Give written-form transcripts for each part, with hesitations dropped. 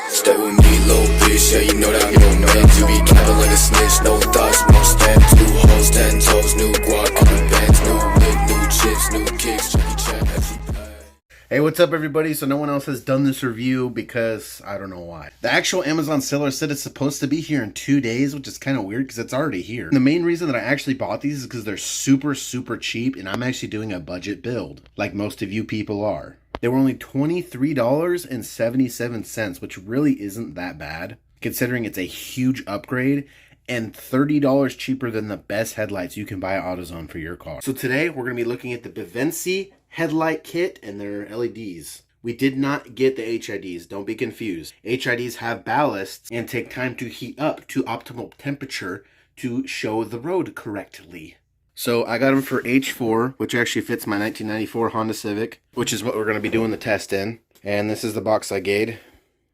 Stay with me, little bitch, yeah, you know that I'm your man. You be capping like a snitch, no thoughts, more stand. 2 hoes, 10 toes, new guac, new bands, new whip, new chips, new kicks, Chucky Chat, every pack. Hey, what's up everybody? So no one else has done this review because I don't know why. The actual Amazon seller said it's supposed to be here in 2 days, which is kind of weird because it's already here. And the main reason that I actually bought these is because they're super cheap and I'm actually doing a budget build, like most of you people are. They were only $23.77, which really isn't that bad, considering it's a huge upgrade and $30 cheaper than the best headlights you can buy at AutoZone for your car. So today we're going to be looking at the Vivency headlight kit and their LEDs. We did not get the HIDs, don't be confused. HIDs have ballasts and take time to heat up to optimal temperature to show the road correctly. So I got them for H4, which actually fits my 1994 Honda Civic, which is what we're going to be doing the test in. And this is the box I gave.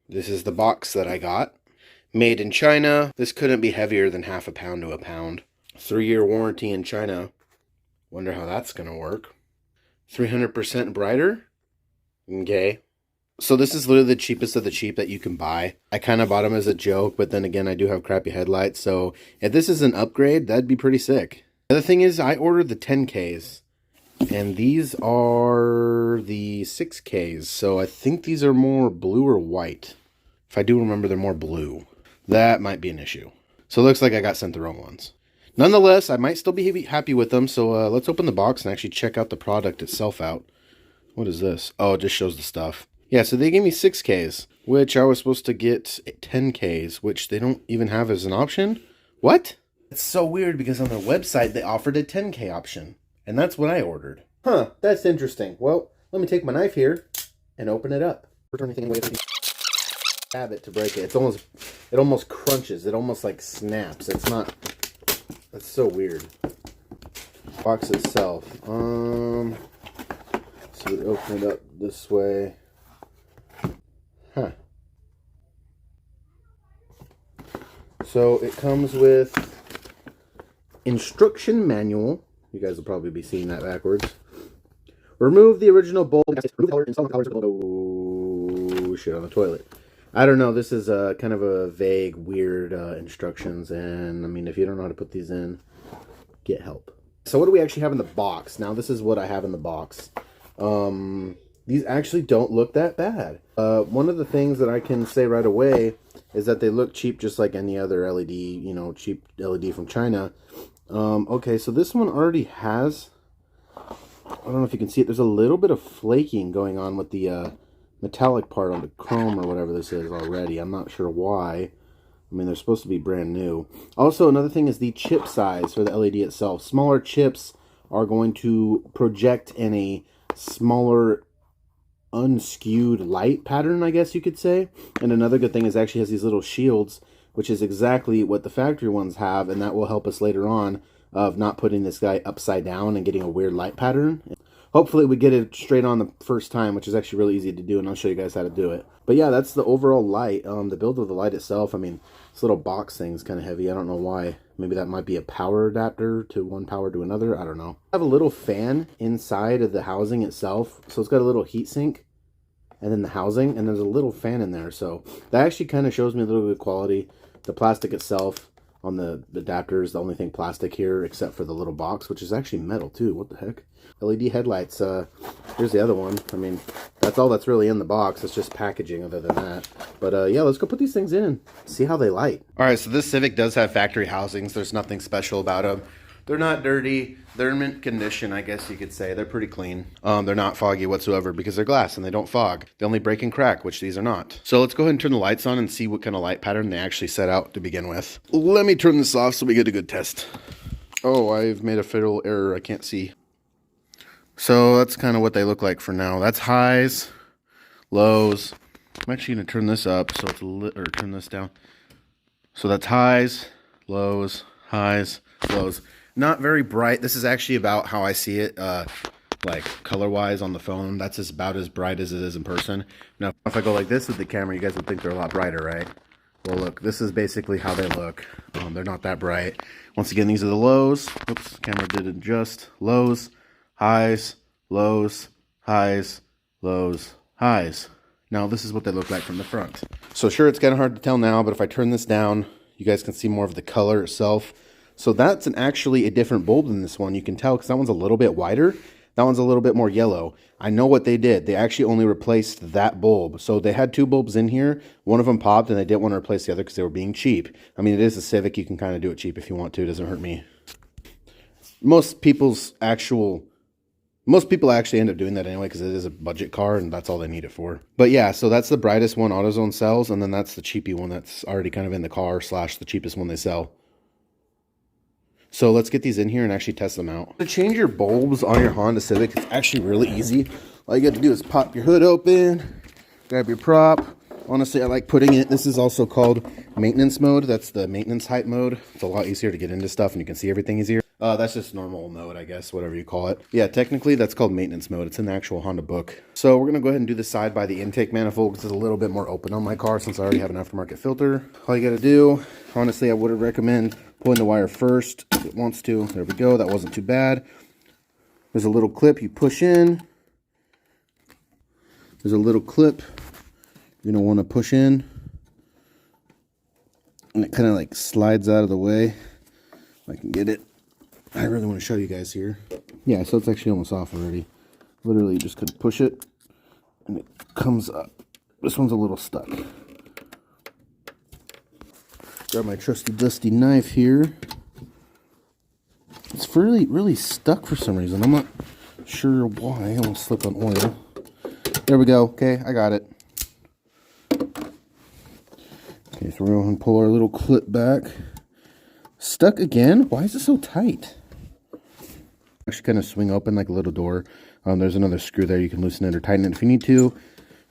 This is the box that I got. Made in China. This couldn't be heavier than half a pound to a pound. 3-year warranty in China. Wonder how that's going to work. 300% brighter. Okay. So this is literally the cheapest of the cheap that you can buy. I kind of bought them as a joke, but then again, I do have crappy headlights. So if this is an upgrade, that'd be pretty sick. The other thing is I ordered the 10Ks and these are the 6Ks. So I think these are more blue or white. If I do remember, they're more blue. That might be an issue. So it looks like I got sent the wrong ones. Nonetheless, I might still be happy with them. So let's open the box and actually check out the product itself out. What is this? Oh, it just shows the stuff. Yeah, so they gave me 6Ks, which I was supposed to get 10Ks, which they don't even have as an option. What? It's so weird because on their website, they offered a 10K option. And that's what I ordered. Huh, that's interesting. Well, let me take my knife here and open it up. Stab it to break it. It almost crunches. It almost like snaps. It's not... That's so weird. Box itself. So we open it up this way. Huh. So it comes with instruction manual. You guys will probably be seeing that backwards. Remove the original bulb. Oh, shit on the toilet. I don't know. This is kind of a vague, weird instructions. And, I mean, if you don't know how to put these in, get help. So what do we actually have in the box? Now, this is what I have in the box. These actually don't look that bad. One of the things that I can say right away is that they look cheap just like any other LED, you know, cheap LED from China. Okay, so this one already has, I don't know if you can see it, there's a little bit of flaking going on with the metallic part on the chrome or whatever this is already. I'm not sure why. I mean, they're supposed to be brand new. Also, another thing is the chip size for the LED itself. Smaller chips are going to project in a smaller unskewed light pattern, I guess you could say. And another good thing is it actually has these little shields, which is exactly what the factory ones have, and that will help us later on of not putting this guy upside down and getting a weird light pattern. Hopefully we get it straight on the first time, which is actually really easy to do, and I'll show you guys how to do it. But yeah, that's the overall light. The build of the light itself, I mean, this little box thing is kind of heavy. I don't know why. Maybe that might be a power adapter to one power to another. I don't know. I have a little fan inside of the housing itself. So it's got a little heat sink and then the housing, and there's a little fan in there. So that actually kind of shows me a little bit of quality. The plastic itself on the adapter is the only thing plastic here except for the little box, which is actually metal too. What the heck? LED headlights. Here's the other one. I mean, that's all that's really in the box. It's just packaging other than that. But yeah, let's go put these things in and see how they light. All right, so this Civic does have factory housings. There's nothing special about them. They're not dirty. They're in mint condition, I guess you could say. They're pretty clean. They're not foggy whatsoever because they're glass and they don't fog. They only break and crack, which these are not. So let's go ahead and turn the lights on and see what kind of light pattern they actually set out to begin with. Let me turn this off so we get a good test. Oh, I've made a fatal error. I can't see. So that's kind of what they look like for now. That's highs, lows. I'm actually going to turn this up so it's or turn this down. So that's highs, lows, lows. Not very bright. This is actually about how I see it, like color-wise on the phone. That's about as bright as it is in person. Now, if I go like this with the camera, you guys would think they're a lot brighter, right? Well, look, this is basically how they look. They're not that bright. Once again, these are the lows. Oops, camera did adjust. Lows, highs, lows, highs, lows, highs. Now this is what they look like from the front. So sure, it's kind of hard to tell now, but if I turn this down, you guys can see more of the color itself. So that's actually a different bulb than this one. You can tell because that one's a little bit wider. That one's a little bit more yellow. I know what they did. They actually only replaced that bulb. So they had two bulbs in here. One of them popped and they didn't want to replace the other because they were being cheap. I mean, it is a Civic. You can kind of do it cheap if you want to. It doesn't hurt me. Most people actually end up doing that anyway because it is a budget car and that's all they need it for. But yeah, so that's the brightest one AutoZone sells, and then that's the cheapy one that's already kind of in the car / the cheapest one they sell. So let's get these in here and actually test them out. To change your bulbs on your Honda Civic, it's actually really easy. All you got to do is pop your hood open, grab your prop. Honestly, I like putting it, this is also called maintenance mode. That's the maintenance height mode. It's a lot easier to get into stuff and you can see everything easier. That's just normal mode, I guess, whatever you call it. Yeah, technically that's called maintenance mode. It's in the actual Honda book. So we're going to go ahead and do the side by the intake manifold because it's a little bit more open on my car since I already have an aftermarket filter. All you got to do, honestly, I would recommend pulling the wire first if it wants to. There we go. That wasn't too bad. There's a little clip you push in. There's a little clip you're going to want to push in. And it kind of like slides out of the way. If I can get it. I really want to show you guys here. Yeah, so it's actually almost off already. Literally, you just could push it and it comes up. This one's a little stuck. Grab my trusty dusty knife here. It's really stuck for some reason. I'm not sure why. I won't slip on oil. There we go. Okay, I got it. Okay, so we're going to pull our little clip back. Stuck again? Why is it so tight? Actually kind of swing open like a little door. There's another screw there. You can loosen it or tighten it if you need to.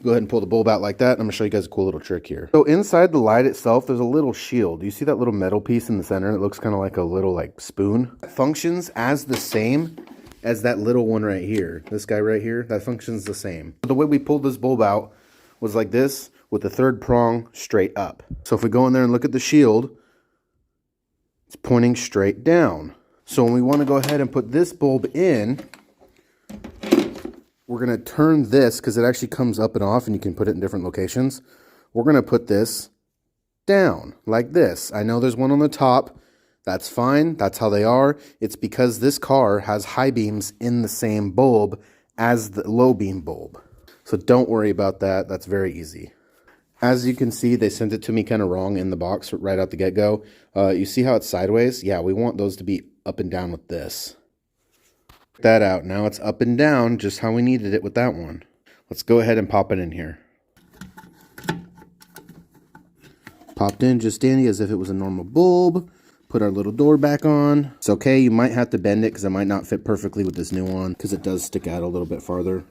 Go ahead and pull the bulb out like that. I'm going to show you guys a cool little trick here. So inside the light itself, there's a little shield. You see that little metal piece in the center? It looks kind of like a little like spoon. It functions as the same as that little one right here. This guy right here, that functions the same. The way we pulled this bulb out was like this with the third prong straight up. So if we go in there and look at the shield, it's pointing straight down. So when we want to go ahead and put this bulb in, we're going to turn this because it actually comes up and off and you can put it in different locations. We're going to put this down like this. I know there's one on the top. That's fine. That's how they are. It's because this car has high beams in the same bulb as the low beam bulb. So don't worry about that. That's very easy. As you can see, they sent it to me kind of wrong in the box right out the get-go. You see how it's sideways? Yeah, we want those to be up and down with this. Check that out. Now it's up and down just how we needed it with that one. Let's go ahead and pop it in here. Popped in just dandy as if it was a normal bulb. Put our little door back on. It's okay, you might have to bend it because it might not fit perfectly with this new one because it does stick out a little bit farther.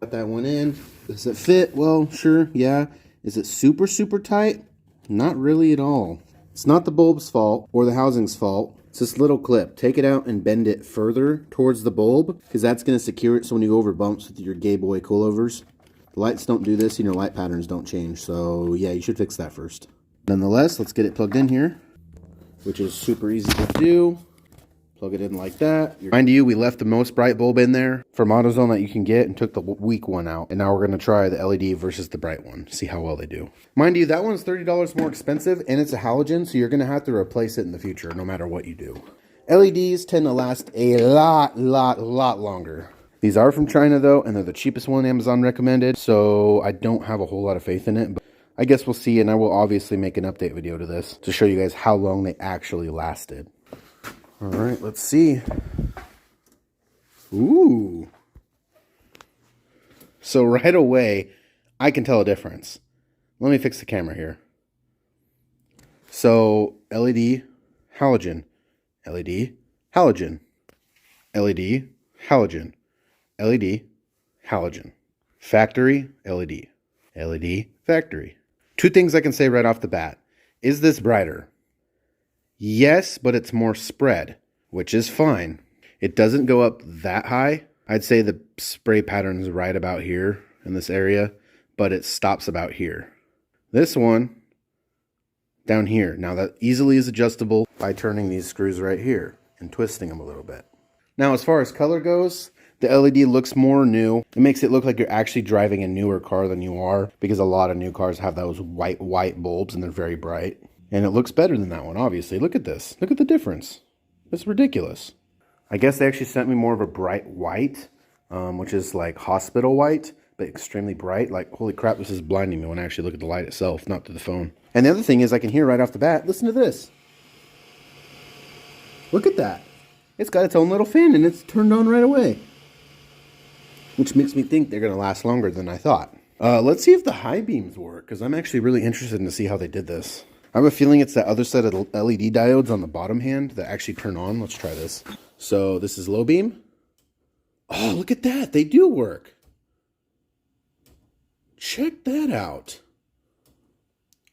Got that one in. Does it fit? Well, sure, yeah. Is it super tight? Not really at all. It's not the bulb's fault or the housing's fault. It's this little clip. Take it out and bend it further towards the bulb because that's going to secure it so when you go over bumps with your gay boy coilovers, the lights don't do this and your light patterns don't change. So yeah, you should fix that first. Nonetheless, let's get it plugged in here, which is super easy to do. Plug it in like that. Mind you, we left the most bright bulb in there from AutoZone that you can get and took the weak one out. And now we're going to try the LED versus the bright one. See how well they do. Mind you, that one's $30 more expensive and it's a halogen, so you're going to have to replace it in the future no matter what you do. LEDs tend to last a lot longer. These are from China though, and they're the cheapest one Amazon recommended, so I don't have a whole lot of faith in it. But I guess we'll see, and I will obviously make an update video to this to show you guys how long they actually lasted. All right, let's see. Ooh. So right away, I can tell a difference. Let me fix the camera here. So LED, halogen, LED, halogen, LED, halogen, LED, halogen, factory, LED, LED, factory. Two things I can say right off the bat. Is this brighter? Yes, but it's more spread, which is fine. It doesn't go up that high. I'd say the spray pattern is right about here in this area, but it stops about here. This one, down here. Now that easily is adjustable by turning these screws right here and twisting them a little bit. Now as far as color goes, The LED looks more new. It makes it look like you're actually driving a newer car than you are, because a lot of new cars have those white bulbs and they're very bright. And it looks better than that one, obviously. Look at this. Look at the difference. It's ridiculous. I guess they actually sent me more of a bright white, which is like hospital white, but extremely bright. Like, holy crap, this is blinding me when I actually look at the light itself, not through the phone. And the other thing is I can hear right off the bat, listen to this. Look at that. It's got its own little fan and it's turned on right away. Which makes me think they're going to last longer than I thought. Let's see if the high beams work, because I'm actually really interested in to see how they did this. I have a feeling it's that other set of LED diodes on the bottom hand that actually turn on. Let's try this. So this is low beam. Oh, look at that. They do work. Check that out.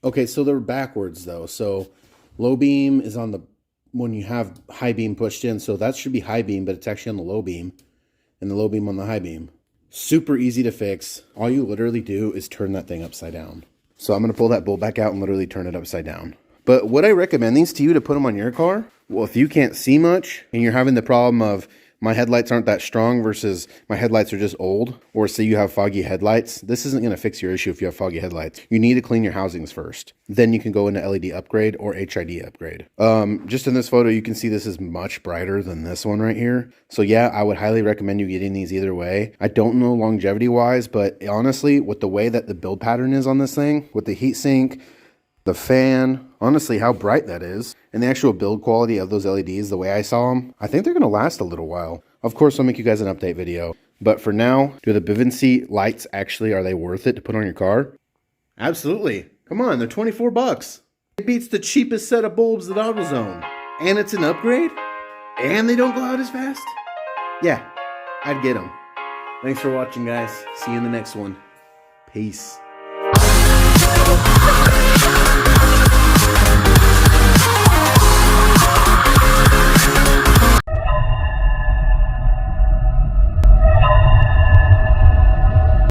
Okay, so they're backwards though. So low beam is on the, when you have high beam pushed in. So that should be high beam, but it's actually on the low beam. And the low beam on the high beam. Super easy to fix. All you literally do is turn that thing upside down. So I'm going to pull that bulb back out and literally turn it upside down. But would I recommend these to you to put them on your car? Well, if you can't see much and you're having the problem of my headlights aren't that strong versus my headlights are just old, or say you have foggy headlights, this isn't going to fix your issue if you have foggy headlights. You need to clean your housings first. Then you can go into LED upgrade or HID upgrade. Just in this photo, you can see this is much brighter than this one right here. So yeah, I would highly recommend you getting these either way. I don't know longevity wise, but honestly, with the way that the build pattern is on this thing, with the heatsink, the fan, honestly, how bright that is, and the actual build quality of those LEDs, the way I saw them, I think they're going to last a little while. Of course, I'll make you guys an update video. But for now, do the Vivency lights actually, are they worth it to put on your car? Absolutely. Come on, they're 24 bucks. It beats the cheapest set of bulbs at AutoZone. And it's an upgrade? And they don't go out as fast? Yeah, I'd get them. Thanks for watching, guys. See you in the next one. Peace.